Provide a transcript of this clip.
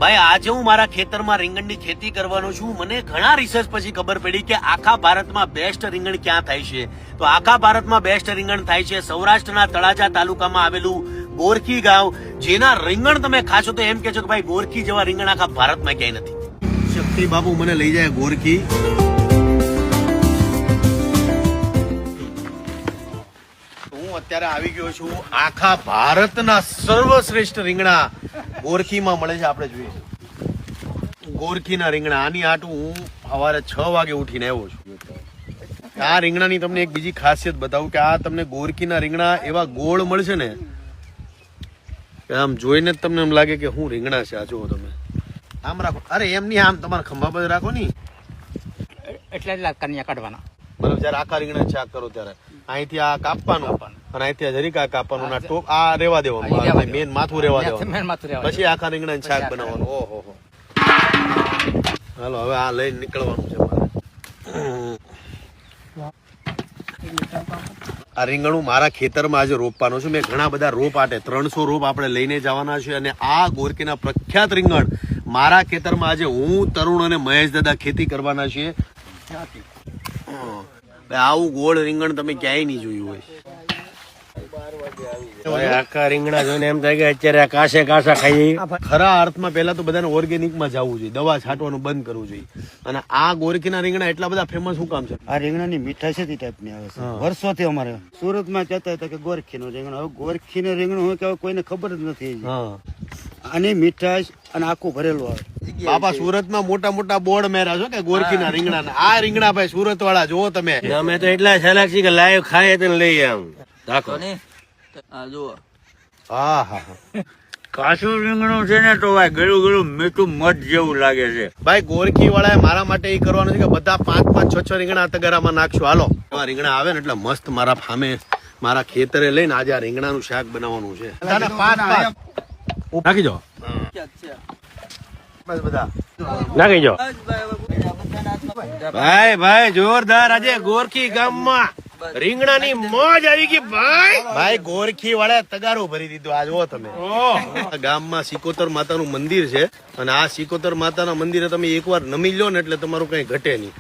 ભાઈ આજે હું મારા ખેતરમાં રીંગણની ખેતી કરવાનો છું. મને ઘણા રિસર્ચ પછી ખબર પડી કે આખા ભારતમાં બેસ્ટ રીંગણ ક્યાં થાય છે. તો આખા ભારતમાં બેસ્ટ રીંગણ થાય છે સૌરાષ્ટ્રના તળાજા તાલુકામાં આવેલું ગોરખી ગામ. જેના રીંગણ તમે ખાશો તો એમ કહેશો કે ભાઈ ગોરખી જેવા રીંગણ આખા ભારતમાં ક્યાંય નથી. શક્તિ બાબુ મને લઈ જાય ગોરખી. હું અત્યારે આવી ગયો છું આખા ભારતના સર્વશ્રેષ્ઠ રીંગણા ગોરખીમાં મળે છે. આપણે જોઈએ ગોરખીના રીંગણા. આની આટું હું સવારે 6 વાગે ઉઠીને આવ્યો છું. આ રીંગણાની તમને એક બીજી ખાસિયત બતાવું કે આ તમને ગોરખીના રીંગણા એવા ગોળ મળશે ને આમ જોઈને જ તમને એમ લાગે કે હું રીંગણા છે. આ જુઓ તમે આમ રાખો. અરે એમ નહીં, આમ તમારા ખંભા પર રાખો ની એટલે કન્યા કાઢવાના. મતલબ જયારે આખા રીંગણા શાક કરો ત્યારે અહીંથી આ કાપવાનું અને અહીંથી જરીક આ કાપવાનું ના ટોપ આ રેવા દેવાનું, મેન માથું રેવા દેવાનું, પછી આખા રીંગણા શાક બનાવવાનું. ઓહો હાલો હવે આ લઈને નીકળવાનું છે મારે. આ રીંગણું મારા ખેતરમાં આજે રોપવાનું છે. મેં ઘણા બધા રોપ આટે 300 રોપ આપણે લઈને જવાના છે. અને આ ગોરખીના પ્રખ્યાત રીંગણ મારા ખેતરમાં આજે હું, તરુણ અને મહેશ દાદા ખેતી કરવાના છીએ. આવું ગોળ રીંગણ તમે ક્યાંય નહીં જોયું હોય. આખા રીંગણા જોઈને એમ થાય કે અત્યારે કાસે કાસા ખાઈ. ખરા અર્થમાં પહેલા તો બધાને ઓર્ગેનિકમાં જવું જોઈએ, દવા છાંટવાનું બંધ કરવું જોઈએ. અને આ ગોરખીના રીંગણા એટલા બધા ફેમસ શું કામ છે? આ રીંગણાની મીઠાઈ છે તે ટાઈપની આવે છે. વર્ષોથી અમારે સુરતમાં કહેતા હતા કે ગોરખીનું રીંગણ. હવે ગોરખીનું રીંગણ હોય કે કોઈને ખબર જ નથી. આની મીઠાઈ અને આખું ભરેલું આવે. બાપા સુરતમાં મોટા મોટા બોર્ડ મેરા છો કે ગોરખીના રીંગણા. આ રીંગણા ભાઈ સુરત વાળા જોવો તમે. અમે તો એટલા છલાક છીએ કે લાઈવ ખાઈએ તો લઈએ આમ રાખો. હા હા કાચું રીંગણું છે ને તો ભાઈ ગળું ગળું મીઠું મધ જેવું લાગે છે. ભાઈ ગોરખી વાળાએ મારા માટે એ કરવાનું છે કે બધા 5-5, 6-6 રીંગણા તગારામાં નાખશું. હાલો એવા રીંગણા આવે ને એટલે મસ્ત મારા ફામે મારા ખેતરે લઈને આજે આ રીંગણાનું શાક બનાવવાનું છે. નાખી દો, બસ બધા નાખી દો. ભાઈ ભાઈ જોરદાર આજે ગોરખી ગામમાં રીંગણાની મોજ આવી ગઈ ભાઈ. ભાઈ ગોરખી વાળા તગારું ભરી દીધું. આ જુઓ તમે ગામમાં સિકોતર માતાનું મંદિર છે અને આ સિકોતર માતાના મંદિરે તમે એકવાર નમી લો ને એટલે તમારું કઈ ઘટે નહીં.